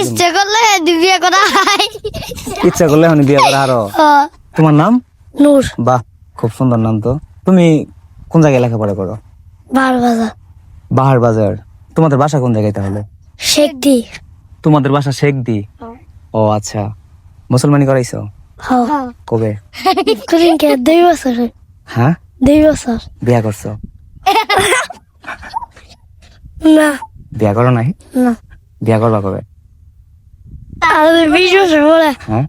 ইচ্ছে করলে বিয়ে করা হয়। ইচ্ছা করলে এখন বিয়ে করা আরো। তোমার নাম? নূর। বাহ, খুব সুন্দর নাম তো। তুমি কোন জায়গায় লেখাপড়া করো? বাহার বাজার। বাহার বাজার। তোমাদের বাসা কোন জায়গায় তাহলে? শেখদি। তোমাদের বাসা শেখদি? ও আচ্ছা, মুসলমানি করাইছো কবে? 2 বছর। হ্যাঁ, 2 বছর। বিয়া করছো? না বিয়া করো নাই? না, বিয়া করবা কবে? আর 20 বছর পরে। হ্যাঁ,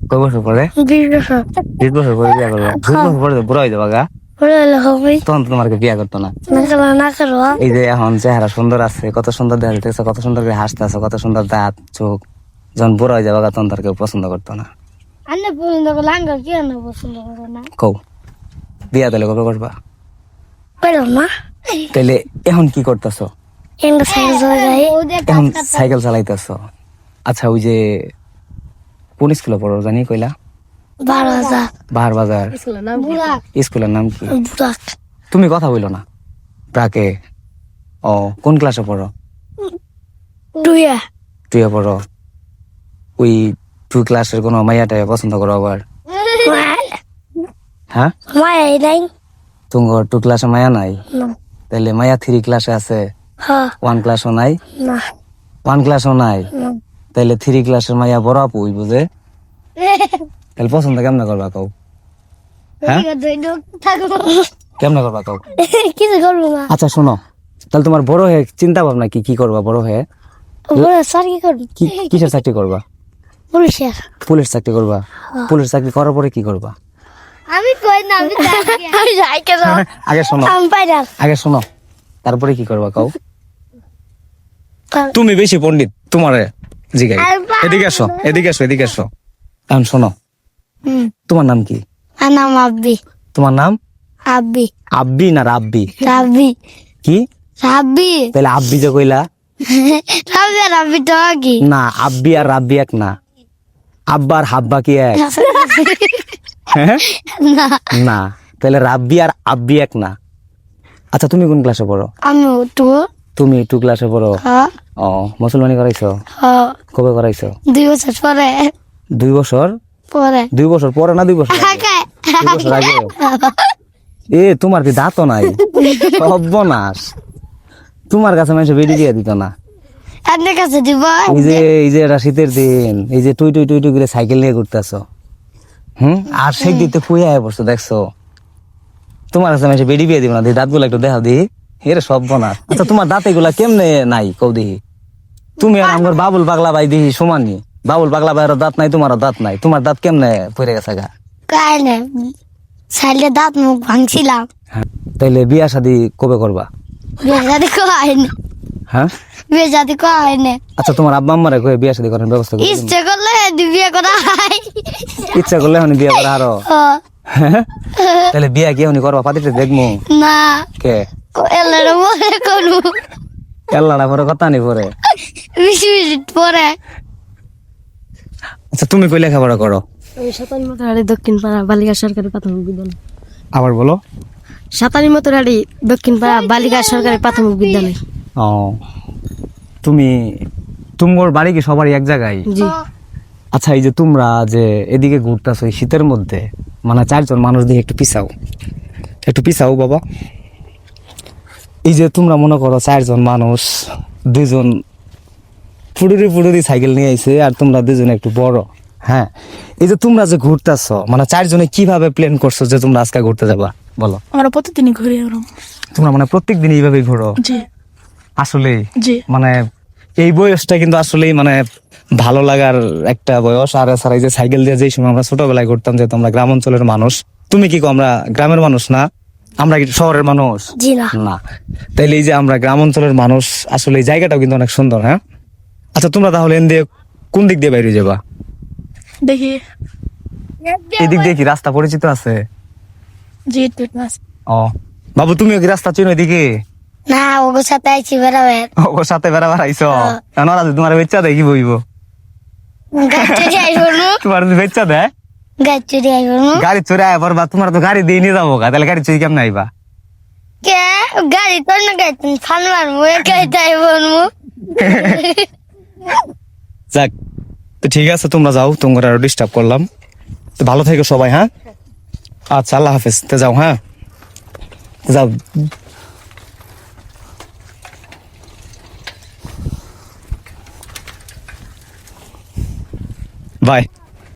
কয় বছর পরে? 20 বছর 20 বছর পরে বিয়া করবা? 20 বছর পরে তো বুড়া হয়ে যাবা গা, পরে হলে হবে। তখন তো তোমাকে বিয়া করতো না। না করবো। এই যে এখন চেহারা সুন্দর আছে, কত সুন্দর দেখা যাইতেছে, কত সুন্দর করে হাসতে আছো, কত সুন্দর দাঁত চোখ, যখন বুড়া হয়ে যাবা গা তখন তার কেউ পছন্দ করতো না। আন্নে পছন্দ করলে আঙ্গার কি আন্নে পছন্দ করো না? কও, বিয়া তাহলে কবে করবা? পেলাম না। তাহলে এখন কি করতেছো? এমনি সাইকেল চালাই। এখন সাইকেল চালাইতেছো। আচ্ছা, ওই যে কোন স্কুলে পড়ো জানি কইলা? 12 হাজার। বাহার বাজার। বুড়াক। স্কুলের নাম কি? বুড়াক। তুমি কথা বইলো না প্রাকে। ও, কোন ক্লাসে পড়ো? টুয়া। তুইও পড়ো? ওই 2 ক্লাসের কোনো মাইয়াটাকে পছন্দ করো আবার? হ্যাঁ, মায়া নাই। তোমার 2 ক্লাসে মায়া নাই? না। তাহলে মায়া 3 ক্লাসে আছে? হ্যাঁ। 1 ক্লাসও নাই? না। 1 ক্লাসও নাই? না। তাহলে 3 ক্লাসের মাইয়া বড় আপু হইব যে, তাহলে পছন্দ কেমনে করবা কও? হ্যাঁ, কেমনে করবা কও? কিছু করবো না। আচ্ছা শোনো, তাহলে তোমার বড় হয়ে চিন্তা ভাবনা কি, কি করবা বড় হয়ে? স্যার কি করবো? কিসের চাকরি করবা? পুলিশের। পুলিশ চাকরি করবা? পুলিশ চাকরি করার পরে কি করবা? আমি কই না, আমি যাই কেন? আগে শোনো, আমি পাইরাল। আগে শোনো, তারপরে কি করবা কও? তুমি বেশি পণ্ডিত, তোমারে জিগাই। এদিকে আসো, এদিকে আসো, এদিকে আসো। এখন শোনো, তোমার নাম কি? আমার নাম আব্বি। তোমার নাম? আব্বি। আব্বি না রাব্বি? রাব্বি। কি? রাব্বি। তাহলে আব্বি যে কইলা? রাব্বি আর রাব্বি তো কি? না, আব্বি আর রাব্বি এক না। আব্বা আর হাব্বা কি এক? হ্যাঁ? না, না, তাহলে রাব্বি আর আব্বি এক না। আচ্ছা, তুমি কোন ক্লাসে পড়ো? আমি তো। তুমি 2 ক্লাসে পড়ো? হ্যাঁ। ও, মুসলমানি করাইছো? হ্যাঁ। কবে করাইছো? 2 বছর পরে। 2 বছর? পরে। 2 বছর পরে না 2 বছর আগে? 2 বছর আগে? এ, তোমার কি দাঁতও নাই? সর্বনাশ, তোমার কাছে মানুষ বেডি দিয়ে দিত না। আপনার কাছে দিব। এই যে এটা শীতের দিন, এই যে টুই টুই টুই টুই করে সাইকেল নিয়ে ঘুরতেছো, আর সেই দিতে ফুয়ে আয় পড়ছো দেখছো। তোমার কাছে মানুষ বেডি দিয়ে দিব না, দাঁত গুলা একটু দেখা দি। এর সর্বনাশ। আচ্ছা, তোমার দাঁত এগুলা কেমনে নাই কৌ দেখি? তুমি আর আমার বাবুল পাগলা ভাই দেখি সমানই। বাবুল পাগলা ভাইয়ের দাঁত নাই, তোমারও দাঁত নাই। তোমার দাঁত কেমনে পড়ে গেছে গা? কাই না, সাইলে দাঁত মুখ ভাঙছিলাম। তাইলে বিয়া শাদি কবে করবা? বিয়ে শাদি করা হয়নি। হ্যাঁ, বিয়ে শাদি করা হয়নি। আচ্ছা, তোমার আব্বা আম্মারে কয়ে বিয়া শাদি করার ব্যবস্থা করে দিন। ইচ্ছে করলে বিয়ে করা হয়। ইচ্ছা করলে এখন বিয়া করা আরো। হ্যাঁ। তাহলে বিয়া কি এখন করবা? পাতিটা দেখবো না, কে? এলার পরে করবো। এল্লাটা পরে কথা নি পরে। 20 মিনিট পরে। আচ্ছা, তুমি কই লেখাপড়া করো? সাতানি মতোরাড়ি দক্ষিণ পাড়া বালিকা সরকারি প্রাথমিক বিদ্যালয়। আবার বলো। সাতানি মতোরাড়ি দক্ষিণ পাড়া বালিকা সরকারি প্রাথমিক বিদ্যালয়। ও, তুমি, তোমার বাড়ি কি সবারই এক জায়গায়? জি। আচ্ছা, এই যে তোমরা যে এদিকে ঘুরতেছো এই শীতের মধ্যে, মানে 4 জন মানুষ দিয়ে একটু পিছাও, একটু পিছাও বাবা। এই যে তোমরা মনে করো 4 জন মানুষ, 2 জন ফুড়ুরি সাইকেল নিয়ে আইছে, আর তোমরা 2 জন একটু বড়। হ্যাঁ, এই যে তোমরা যে ঘুরতেছো, মানে 4 জনে কিভাবে প্ল্যান করছো যে তোমরা আজকে ঘুরতে যাবা বলো? আমরা প্রতিদিনই ঘুরি ওরম। তোমরা মানে প্রত্যেকদিন এইভাবে ঘুরো? জি। আসলেই? জি। মানে এই বয়সটা কিন্তু আসলেই মানে ভালো লাগার একটা বয়স। আর এছাড়া এই যে সাইকেল দিয়ে যেই সময় আমরা ছোটবেলায় ঘুরতাম, যেহেতু আমরা গ্রাম অঞ্চলের মানুষ। তুমি কি কো আমরা গ্রামের মানুষ না? আমরা কি শহরের মানুষ? জি না। না। তাইলে এই যে আমরা গ্রাম অঞ্চলের মানুষ, আসলে এই জায়গাটাও কিন্তু অনেক সুন্দর। হ্যাঁ, আচ্ছা, তোমরা তাহলে এন দিয়ে কোন দিক দিয়ে বাইরে যাবা? দেখি। এই দিক দিয়ে কি রাস্তা পরিচিত আছে? জি, ঠিক আছে। ও বাবু, তুমিও কি রাস্তা চিনো এদিকে? না, ওর সাথে আইছি বেড়াবেন। ওর সাথে বেড়াবার আইছো? কেন ওরা তোমার বেচ্চা দেয় কি বইব? গাছ চুরি আইব নু। তোমার বেচ্চা দেয়? গাছ চুরি আইব নু। গাড়ি চুরি আয় পড়বা, তোমার তো গাড়ি দিয়ে নিয়ে যাবো গা, তাহলে গাড়ি চুরি কেমন আইবা? কে গাড়ি তোর না গাড়ি ফান মারবো, একাই যাইব নু। যাক, তো ঠিক আছে, তোমরা যাও, তোমরা আরো ডিস্টার্ব করলাম। তো ভালো থেকো সবাই, হ্যাঁ? আচ্ছা, আল্লাহ হাফেজ। তো যাও, হ্যাঁ, যাও। বাই।